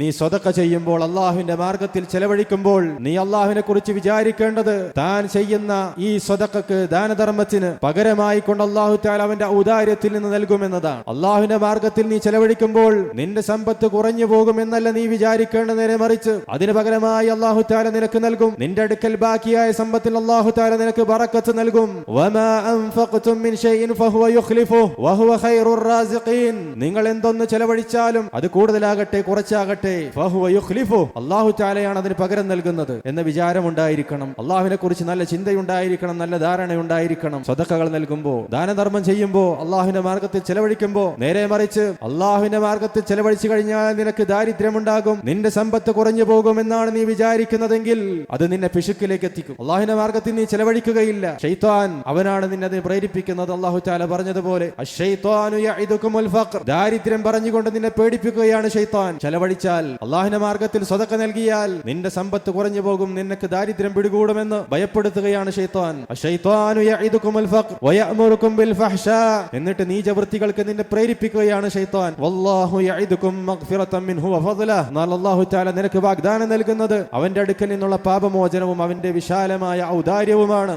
നീ സ്വതക്ക ചെയ്യുമ്പോൾ, അള്ളാഹുവിന്റെ മാർഗത്തിൽ ചെലവഴിക്കുമ്പോൾ നീ അള്ളാഹുവിനെ കുറിച്ച് വിചാരിക്കേണ്ടത് താൻ ചെയ്യുന്ന ഈ സ്വതക്കക്ക്, ദാനധർമ്മത്തിന് പകരമായി കൊണ്ട് അള്ളാഹു തആല അവന്റെ ഔദാര്യത്തിൽ നിന്ന് നൽകുമെന്നതാണ്. അള്ളാഹുവിന്റെ മാർഗത്തിൽ നീ ചെലവഴിക്കുമ്പോൾ നിന്റെ സമ്പത്ത് കുറഞ്ഞു പോകുമെന്നല്ല നീ വിചാരിക്കേണ്ട, നേരെ മറിച്ച് അതിന് പകരമായി അള്ളാഹു തആല നിനക്ക് നൽകും. നിന്റെ അടുക്കൽ ബാക്കിയായ സമ്പത്തിൽ അള്ളാഹു തആല നിനക്ക് ബറക്കത്ത് നൽകും. വമാ അൻഫഖ്തും മിൻ ഷൈഇൻ ഫഹുവ യുഖ്ലിഫുഹു വഹുവ ഖൈറുർ റാസിഖീൻ. നിങ്ങൾ എന്തൊന്ന് ചെലവഴിച്ചാലും അത് കൂടുതലാകട്ടെ കുറച്ചാകട്ടെ, ഫഹുവ യുഖ്ലിഫുഹു, അള്ളാഹു തആലയാണ് അതിന് പകരം നൽകുന്നത് എന്ന വിചാരം ഉണ്ടായിരിക്കണം. അള്ളാഹുവിനെ കുറിച്ച് നല്ല ചിന്തയുണ്ടായിരിക്കണം, നല്ല ധാരണ ഉണ്ടായിരിക്കണം. സ്വതക്കകൾ നൽകുമ്പോൾ, ദാനധർമ്മം ചെയ്യുമ്പോൾ, അള്ളാഹുവിന്റെ മാർഗത്തിൽ ചെലവഴിക്കുമ്പോൾ, നേരെ മറിച്ച് അള്ളാഹുവിന്റെ മാർഗത്തിൽ ചെലവഴിച്ചു കഴിഞ്ഞാൽ നിനക്ക് ദാരിദ്ര്യമുണ്ടാകും, നിന്റെ സമ്പത്ത് കുറഞ്ഞു പോകും എന്നാണ് നീ വിചാരിക്കുന്നതെങ്കിൽ അത് നിന്നെ പിശുക്കിലേക്ക് എത്തിക്കും. അള്ളാഹുവിന്റെ മാർഗത്തിൽ നീ ചെലവഴിക്കുകയില്ല, ശൈത്താൻ അവനാണ് നിന്നെ അതിന് പ്രേരിപ്പിക്കുന്നത്. അള്ളാഹു തആല പറഞ്ഞതുപോലെ അശ്ശൈത്വാനു യഇദുകുമുൽ ഫഖർ, ദാരിദ്ര്യം പറഞ്ഞുകൊണ്ട് നിന്നെ പേടിപ്പിക്കുകയാണ് ശൈത്താൻ. ചെലവഴിച്ചാൽ, അള്ളാഹുവിന്റെ മാർഗത്തിൽ സ്വതക്ക നൽകിയാൽ നിന്റെ സമ്പത്ത് കുറഞ്ഞു പോകും, നിനക്ക് ദാരിദ്ര്യം പിടികൂടുമെന്ന് ഭയപ്പെടുത്തുകയാണ് ശൈത്താൻ. അശ്ശൈത്വാനു യഇദുകുമുൽ ഫഖർ വയഅമുറുകും ബിൽ ഫഹ്ശാ, എന്നിട്ട് നീചവൃത്തികൾക്ക് നിന്നെ പ്രേരിപ്പിക്കുകയാണ് ശൈത്താൻ. വല്ലാഹു യഇദുകും മഗ്ഫിറതൻ മിൻഹു വഫദ്ല, എന്നാൽ അല്ലാഹു തആല നിനക്ക് വാഗ്ദാനം നൽകുന്നത് അവന്റെ അടുക്കൽ നിന്നുള്ള പാപമോചനവും അവന്റെ വിശാലമായ ഔദാര്യവുമാണ്.